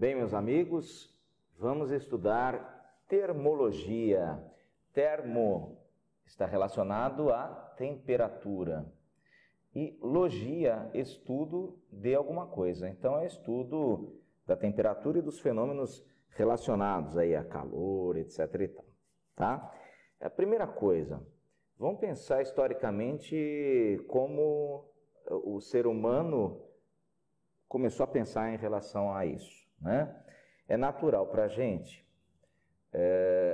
Bem, meus amigos, vamos estudar termologia. Termo está relacionado à temperatura e logia, estudo de alguma coisa. Então, é estudo da temperatura e dos fenômenos relacionados aí a calor, etc. e tal, tá? A primeira coisa, vamos pensar historicamente como o ser humano começou a pensar em relação a isso, né? É natural para a gente,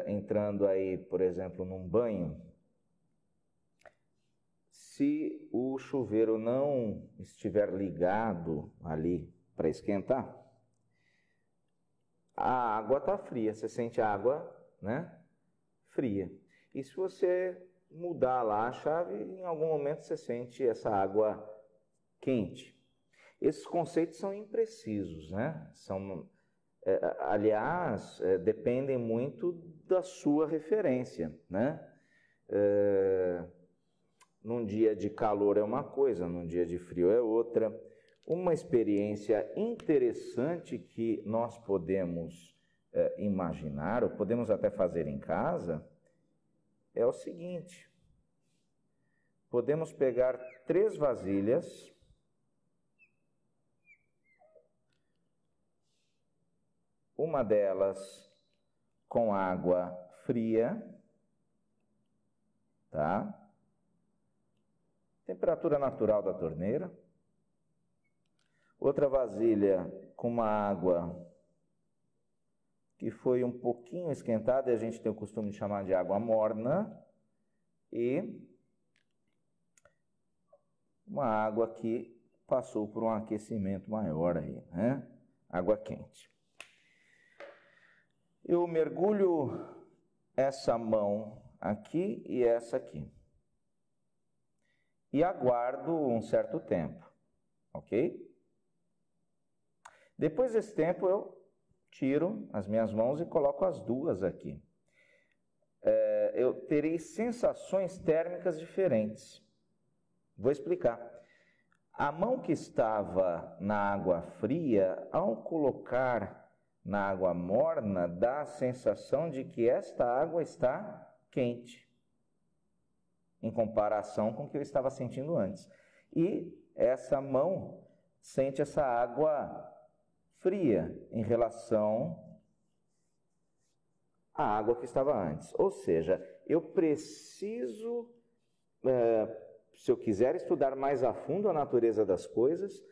entrando aí, por exemplo, num banho, se o chuveiro não estiver ligado ali para esquentar, a água está fria, você sente a água, né, fria. E se você mudar lá a chave, em algum momento você sente essa água quente. Esses conceitos são imprecisos, né? Aliás, dependem muito da sua referência, né? Num dia de calor é uma coisa, num dia de frio é outra. Uma experiência interessante que nós podemos imaginar, ou podemos até fazer em casa, é o seguinte: podemos pegar 3 vasilhas, uma delas com água fria, tá? Temperatura natural da torneira. Outra vasilha com uma água que foi um pouquinho esquentada, e a gente tem o costume de chamar de água morna. E uma água que passou por um aquecimento maior aí, né? Água quente. Eu mergulho essa mão aqui e essa aqui. E aguardo um certo tempo, ok? Depois desse tempo eu tiro as minhas mãos e coloco as duas aqui. Eu terei sensações térmicas diferentes. Vou explicar. A mão que estava na água fria, ao colocar na água morna, dá a sensação de que esta água está quente, em comparação com o que eu estava sentindo antes. E essa mão sente essa água fria em relação à água que estava antes. Ou seja, eu preciso, se eu quiser estudar mais a fundo a natureza das coisas,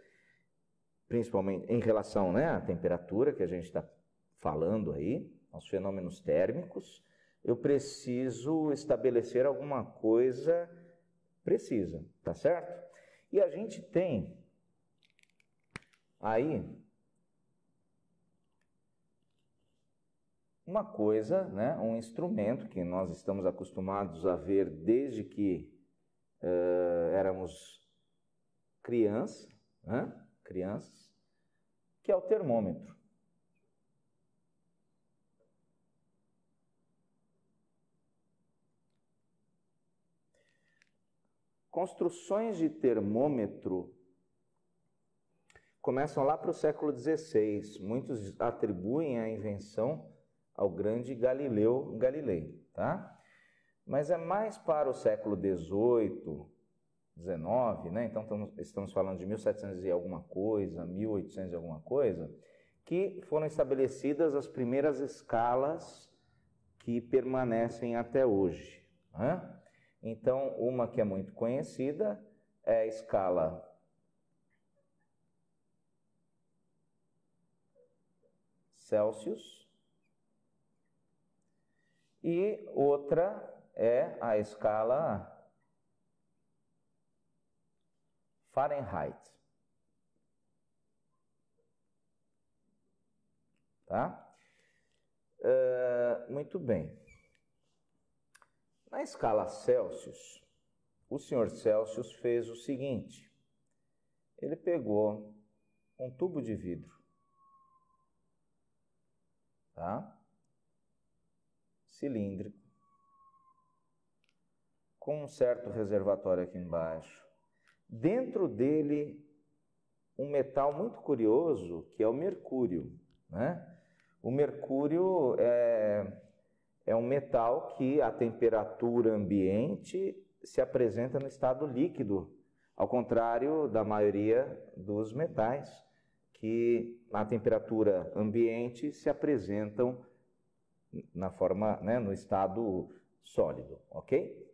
principalmente em relação, né, à temperatura que a gente está falando aí, aos fenômenos térmicos, eu preciso estabelecer alguma coisa precisa, tá certo? E a gente tem aí uma coisa, né, um instrumento que nós estamos acostumados a ver desde que éramos crianças, que é o termômetro. Construções de termômetro começam lá para o século XVI. Muitos atribuem a invenção ao grande Galileu Galilei, tá? Mas é mais para o século XVIII, XIX, né? Então estamos falando de 1700 e alguma coisa, 1800 e alguma coisa, que foram estabelecidas as primeiras escalas que permanecem até hoje, né? Então, uma que é muito conhecida é a escala Celsius e outra é a escala Fahrenheit, tá? Muito bem. Na escala Celsius, o senhor Celsius fez o seguinte: ele pegou um tubo de vidro, tá? Cilíndrico, com um certo reservatório aqui embaixo. Dentro dele, um metal muito curioso, que é o mercúrio. né? O mercúrio é um metal que a temperatura ambiente se apresenta no estado líquido, ao contrário da maioria dos metais, que na temperatura ambiente se apresentam na forma, né, no estado sólido, ok?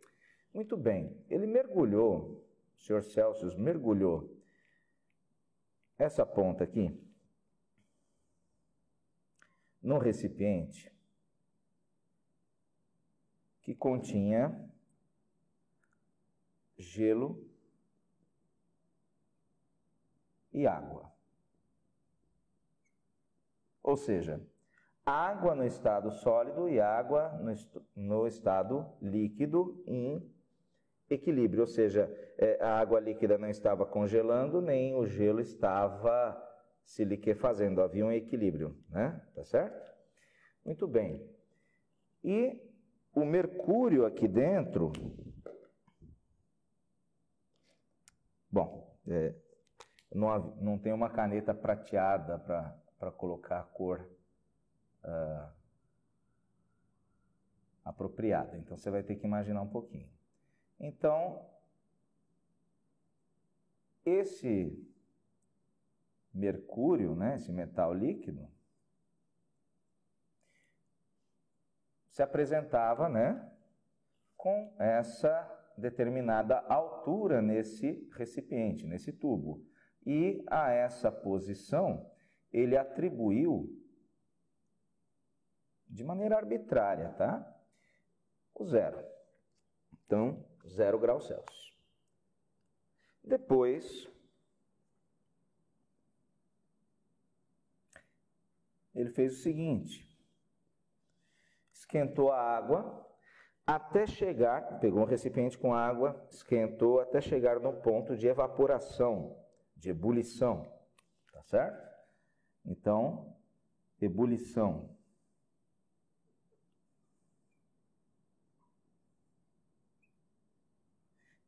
Muito bem, ele mergulhou, o Sr. Celsius mergulhou essa ponta aqui num recipiente que continha gelo e água. Ou seja, água no estado sólido e água no estado líquido em equilíbrio. Ou seja, a água líquida não estava congelando, nem o gelo estava se liquefazendo. Havia um equilíbrio, né? Tá certo? Muito bem. E o mercúrio aqui dentro... Bom, não tem uma caneta prateada para colocar a cor apropriada. Então, você vai ter que imaginar um pouquinho. Então, esse mercúrio, né, esse metal líquido, se apresentava, né, com essa determinada altura nesse recipiente, nesse tubo. E a essa posição, ele atribuiu, de maneira arbitrária, tá? O zero. Então, 0 graus Celsius. Depois, ele fez o seguinte: esquentou a água até chegar, pegou um recipiente com água, esquentou até chegar no ponto de evaporação, de ebulição, tá certo? Então, ebulição.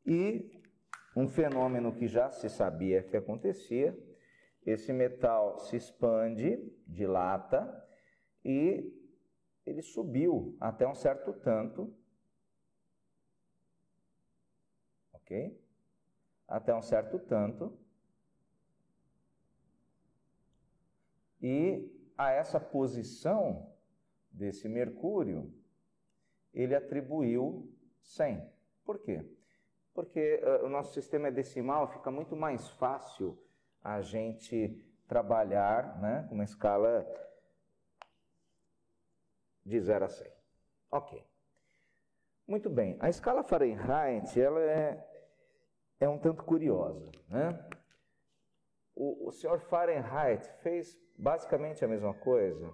E um fenômeno que já se sabia que acontecia, esse metal se expande, dilata, e ele subiu até um certo tanto, ok? Até um certo tanto, e a essa posição desse mercúrio, ele atribuiu 100. Por quê? Porque o nosso sistema é decimal, fica muito mais fácil a gente trabalhar, né, com uma escala de 0 a 100. Ok. Muito bem. A escala Fahrenheit, ela é um tanto curiosa, né? O senhor Fahrenheit fez basicamente a mesma coisa.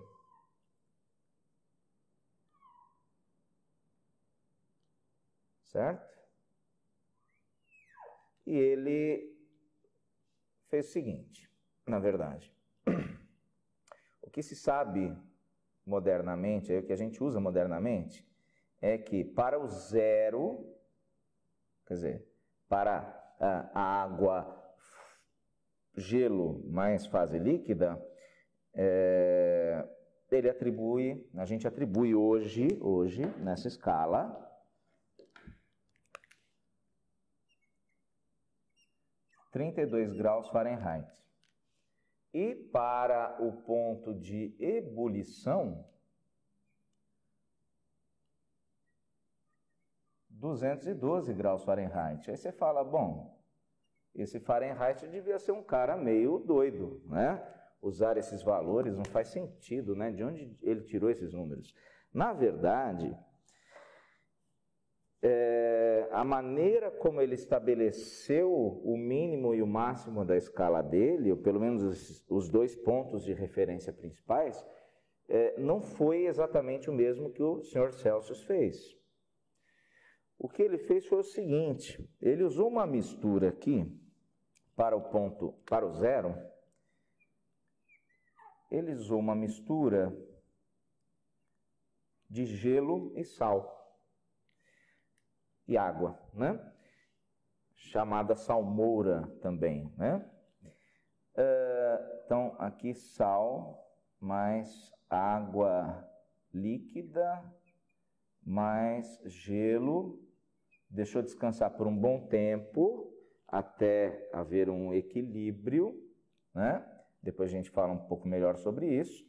Certo? E ele fez o seguinte, na verdade. O que se sabe modernamente, o que a gente usa modernamente, é que para o zero, quer dizer, para a água, gelo mais fase líquida, ele atribui, a gente atribui hoje nessa escala, 32 graus Fahrenheit. E para o ponto de ebulição, 212 graus Fahrenheit. Aí você fala, bom, esse Fahrenheit devia ser um cara meio doido, né? Usar esses valores não faz sentido, né? De onde ele tirou esses números? Na verdade, a maneira como ele estabeleceu o mínimo e o máximo da escala dele, ou pelo menos os dois pontos de referência principais, não foi exatamente o mesmo que o Sr. Celsius fez. O que ele fez foi o seguinte: ele usou uma mistura aqui para o zero. Ele usou uma mistura de gelo e sal e água, né? Chamada salmoura também, né? Então, aqui sal mais água líquida, mais gelo. Deixou descansar por um bom tempo, até haver um equilíbrio, né? Depois a gente fala um pouco melhor sobre isso.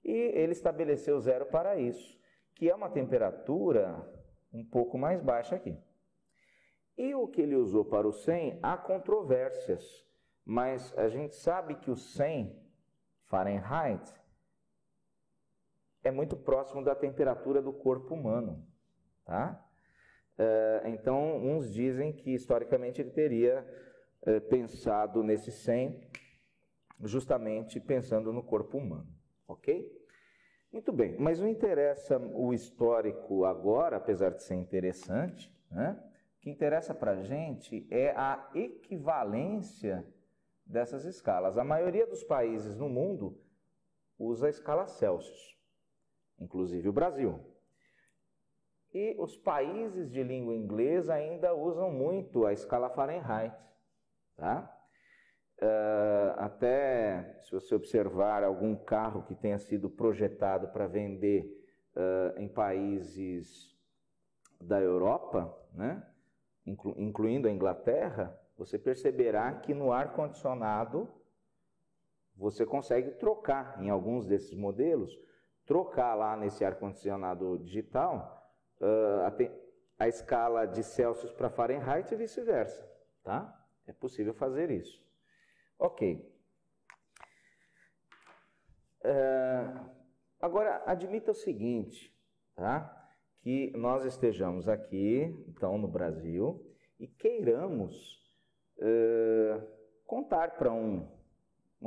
E ele estabeleceu zero para isso, que é uma temperatura um pouco mais baixa aqui. E o que ele usou para o 100, há controvérsias, mas a gente sabe que o 100 Fahrenheit é muito próximo da temperatura do corpo humano, tá? Então, uns dizem que historicamente ele teria pensado nesse 100, justamente pensando no corpo humano, ok? Muito bem, mas não interessa o histórico agora, apesar de ser interessante, né? O que interessa para a gente é a equivalência dessas escalas. A maioria dos países no mundo usa a escala Celsius, inclusive o Brasil. E os países de língua inglesa ainda usam muito a escala Fahrenheit, tá? Até se você observar algum carro que tenha sido projetado para vender em países da Europa, né? Incluindo a Inglaterra, você perceberá que no ar-condicionado você consegue trocar, em alguns desses modelos, trocar lá nesse ar-condicionado digital a escala de Celsius para Fahrenheit e vice-versa, tá? É possível fazer isso. Ok. Agora, admita o seguinte, tá? Que nós estejamos aqui, então, no Brasil, e queiramos contar para um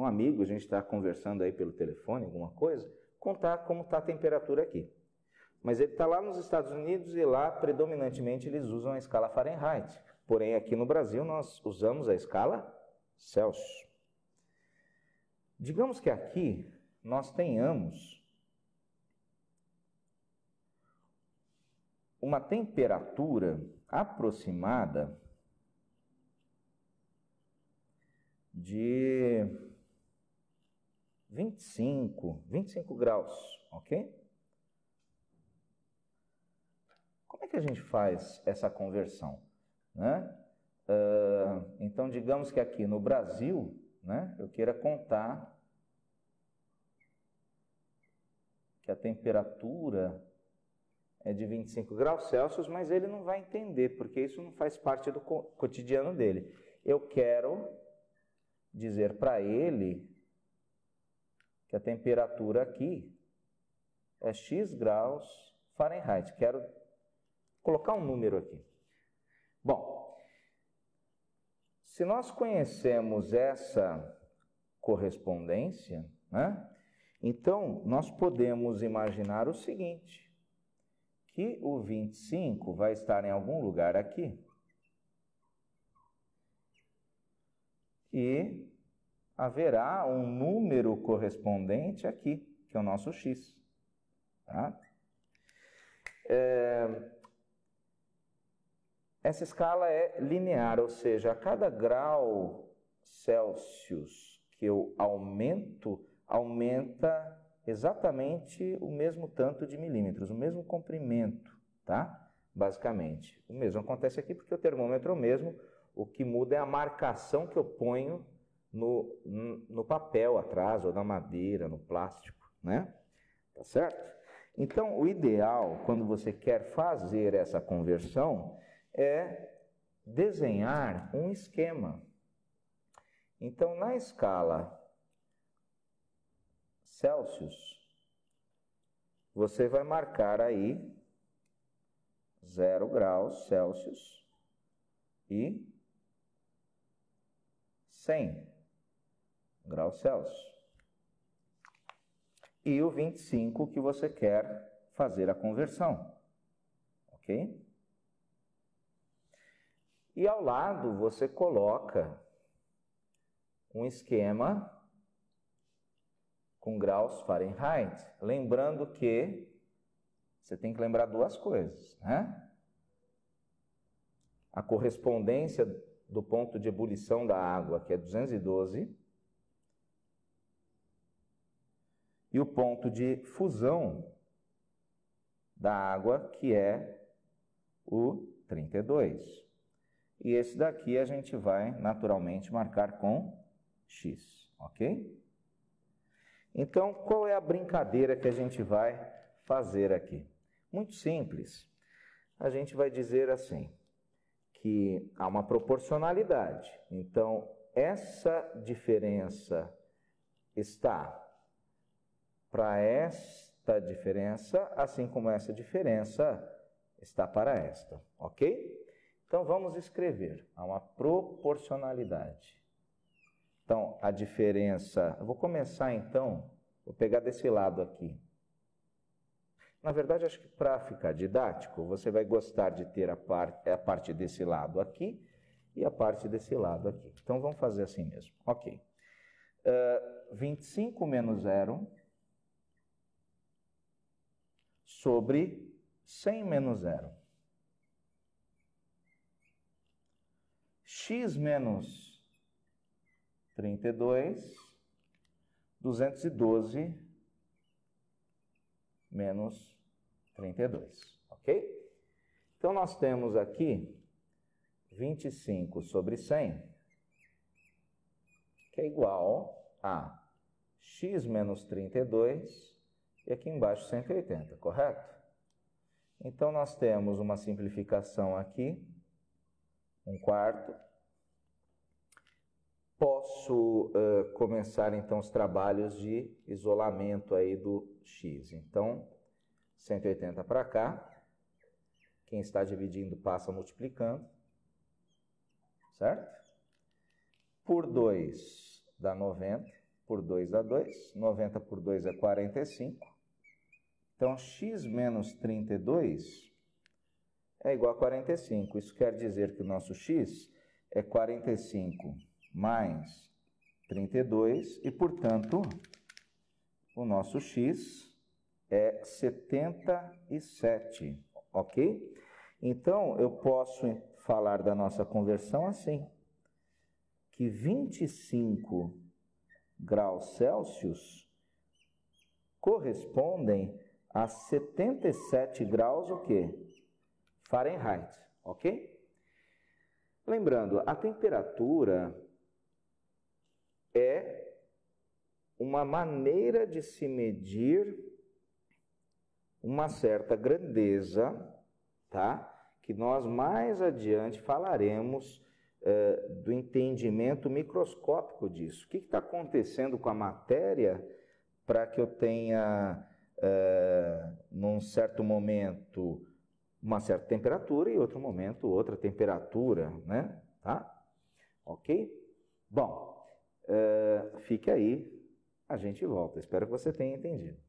amigo, a gente está conversando aí pelo telefone, alguma coisa, contar como está a temperatura aqui. Mas ele está lá nos Estados Unidos e lá, predominantemente, eles usam a escala Fahrenheit. Porém, aqui no Brasil, nós usamos a escala Celsius. Digamos que aqui nós tenhamos uma temperatura aproximada de 25 graus, ok? Como é que a gente faz essa conversão, né? Então, digamos que aqui no Brasil, né, eu queira contar que a temperatura é de 25 graus Celsius, mas ele não vai entender, porque isso não faz parte do cotidiano dele. Eu quero dizer para ele que a temperatura aqui é X graus Fahrenheit. Quero colocar um número aqui. Bom, se nós conhecemos essa correspondência, né, então nós podemos imaginar o seguinte, que o 25 vai estar em algum lugar aqui e haverá um número correspondente aqui, que é o nosso X. Tá? Essa escala é linear, ou seja, a cada grau Celsius que eu aumenta exatamente o mesmo tanto de milímetros, o mesmo comprimento, tá? Basicamente. O mesmo acontece aqui porque o termômetro é o mesmo, o que muda é a marcação que eu ponho no papel atrás, ou na madeira, no plástico, né? Tá certo? Então, o ideal, quando você quer fazer essa conversão, é desenhar um esquema. Então, na escala Celsius, você vai marcar aí 0 graus Celsius e 100 graus Celsius. E o 25 que você quer fazer a conversão, ok? E ao lado você coloca um esquema com graus Fahrenheit, lembrando que você tem que lembrar duas coisas, né? A correspondência do ponto de ebulição da água, que é 212, e o ponto de fusão da água, que é o 32. E esse daqui a gente vai naturalmente marcar com X, ok? Então, qual é a brincadeira que a gente vai fazer aqui? Muito simples. A gente vai dizer assim, que há uma proporcionalidade. Então, essa diferença está para esta diferença, assim como essa diferença está para esta, ok? Então, vamos escrever. Há uma proporcionalidade. Então, a diferença... Eu vou começar, então, vou pegar desse lado aqui. Na verdade, acho que para ficar didático, você vai gostar de ter a parte desse lado aqui e a parte desse lado aqui. Então, vamos fazer assim mesmo. Ok. 25 menos 0 sobre 100 menos 0. X menos 32, 212 menos 32, ok? Então, nós temos aqui 25 sobre 100, que é igual a x menos 32 e aqui embaixo 180, correto? Então, nós temos uma simplificação aqui, 1/4. Posso começar, então, os trabalhos de isolamento aí do x. Então, 180 para cá. Quem está dividindo passa multiplicando. Certo? Por 2 dá 90. Por 2 dá 2. 90 por 2 é 45. Então, x menos 32 é igual a 45. Isso quer dizer que o nosso x é 45 mais 32 e, portanto, o nosso x é 77, ok? Então, eu posso falar da nossa conversão assim, que 25 graus Celsius correspondem a 77 graus o quê? Fahrenheit, ok? Lembrando, a temperatura é uma maneira de se medir uma certa grandeza, tá? Que nós mais adiante falaremos do entendimento microscópico disso. O que está acontecendo com a matéria para que eu tenha, num certo momento, uma certa temperatura e em outro momento outra temperatura, né? Tá? Ok? Bom, fique aí, a gente volta. Espero que você tenha entendido.